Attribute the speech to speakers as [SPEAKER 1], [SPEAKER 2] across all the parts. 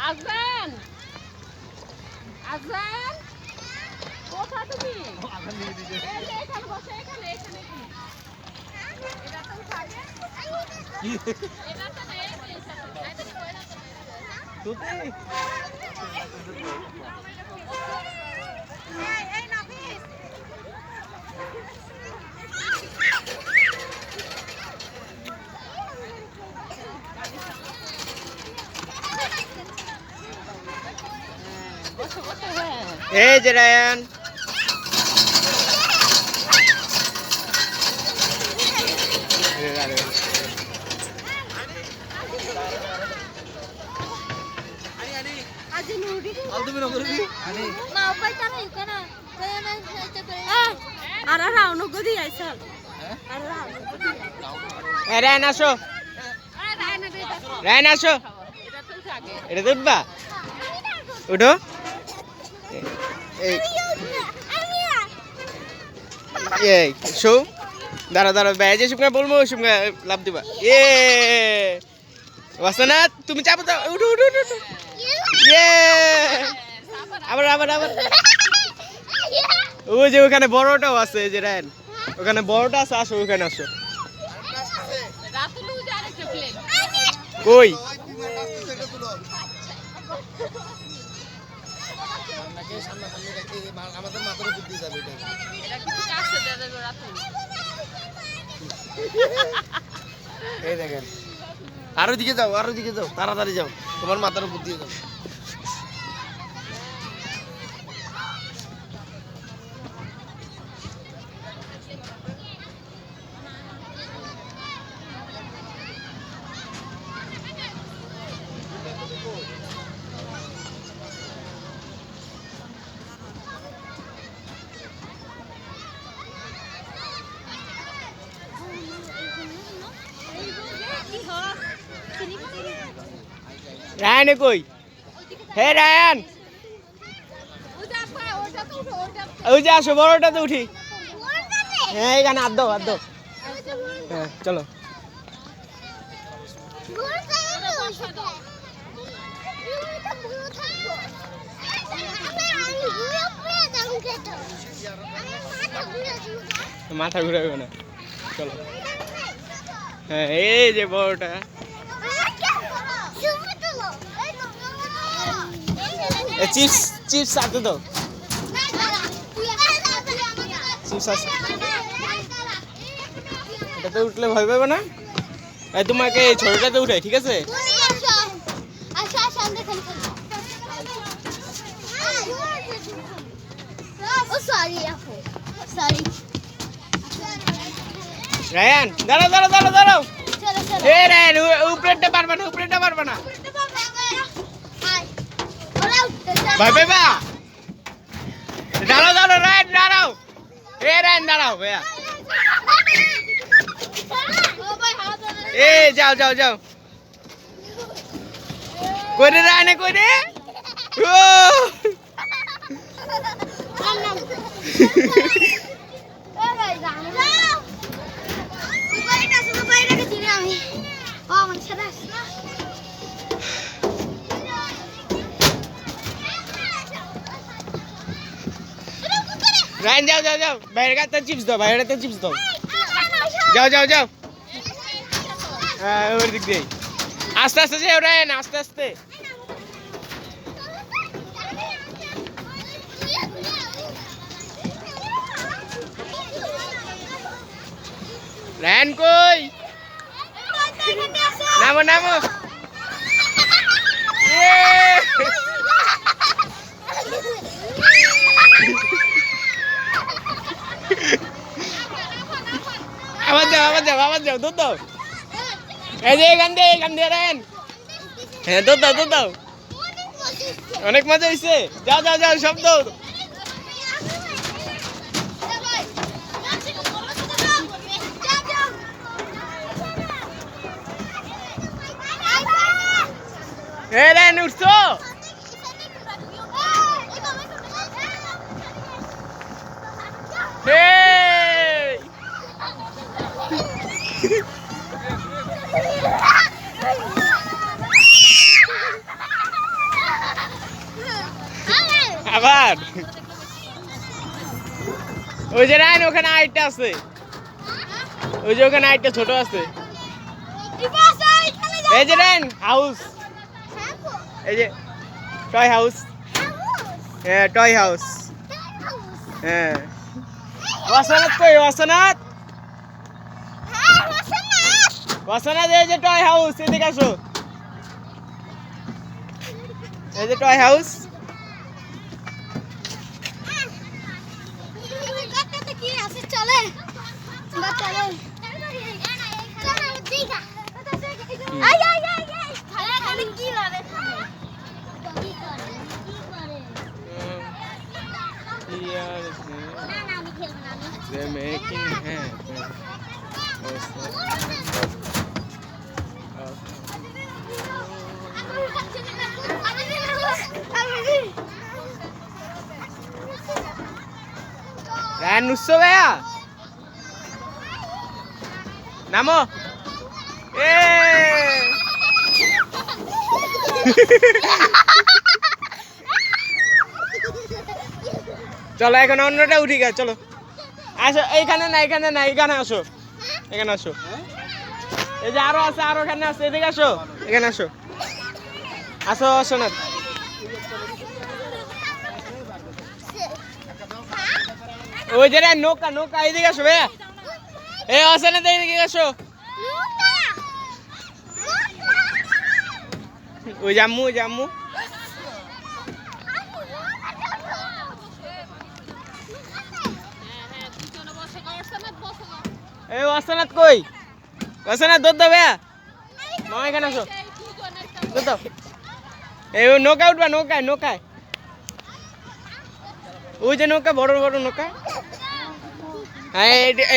[SPEAKER 1] আজান আজান কোথায় তুমি এখানে বসে এখানে এখানে এটা তো থাকে এটা তো নেই তুই এই নাফিস
[SPEAKER 2] এই যে রায়ান রায়ান আসো রায়ান আসো এটা তো উঠবা উঠো এই শো দাঁড়া দাঁড়া বেজে সুমকা বলবো সুমকা লাভ দিবা এ বাসনা তুমি চাপো দাও উঠো উঠো উঠো ইয়ে আবার আবার আবার ওই যে ওখানে বড়টাও আছে যে রায়ন ওখানে বড়টা আছে আসো ওখানে আসো কই আমাদের মাথার উপর দিয়ে যাবে এটা কিন্তু কাছে দেবে রাতে এই দেখেন আরো দিকে যাও তাড়াতাড়ি যাও তোমার মাথার উপর দিয়ে যাও রায়ান কই হে রায়ান ওই যে আসো বড়টাতে উঠি হ্যাঁ এখানে আদ দাও হ্যাঁ চলো মাথা ঘুরাবে না চলো হ্যাঁ এই যে বড়টা চিপস চিপস আতে দাও চিপস আছে এটাতে উঠলে ভয় পাবে না তোমাকে ছোটটাতে উঠাই ঠিক আছে রায়ান দাঁড়াও দাঁড়াও দাঁড়াও দাঁড়াও এ রায়ান উপরেরটা পারবে না ভাই ভাইবা দাঁড়াও দাঁড়াও রায়ান দাঁড়াও এ রায়ান দাঁড়াও ভাইয়া এ যাও যাও যাও কই রে রায়ান কই রে ও রায়ান যাও যাও যাও বাইরে কাছে চিপস দাও যাও যাও যাও ওর দিক দিয়ে আস্তে আস্তে যাও রায়ান আস্তে আস্তে রায়ান কই নামো নামো আবার যাও দুধ দাও এই যে এখান দিয়ে রায়ান হ্যাঁ দুধ দাও অনেক মজা হয়েছে যাও যাও যাও সব দাও রায়ান উঠছো হে ওই যে রায়ন ওখানে আরেকটা আছে, ওই যে ওখানে আরেকটা ছোট আছে। এই যে রায়ন হাউস, এই যে টয় হাউস, হ্যাঁ টয় হাউস, হ্যাঁ। ওয়াসনাথ কই ওয়াসনাথ? ওয়াসনাথ এই যে টয় হাউস, এদিকে আসো। এই যে toy house. They're making happen. Ryan nusso ya? Namo? চলো এখন অন্যটা উঠি গা, চলো আসো। এইখানে না, এখানে না, এখানে আসো, এখানে আসো। এই যে আরো আছে, আরো এখানে আছে, এদিকে আসো, এখানে আসো, আসো আসো না। ওই যে নৌকা, নৌকা, এইদিকে আসো ভাইয়া। এই আসে না, এইদিকে আসো। ওই জাম্মু, ওই জাম্মু। এই ওয়াসনাথ কই? ওয়াসনাথ দুধ দাও ভাইয়া, মামা এখানে আসো, দুধ দাও। এই নৌকা উঠবা, নৌকায়, নৌকায়, ওই যে নৌকা, বড় বড় নৌকা। হ্যাঁ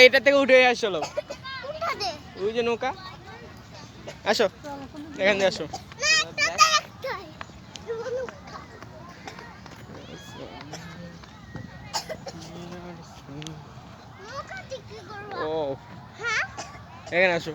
[SPEAKER 2] এইটা থেকে উঠে আসলো, ওই যে নৌকা। আসো এখান দিয়ে আসো। ও এখানে আসো।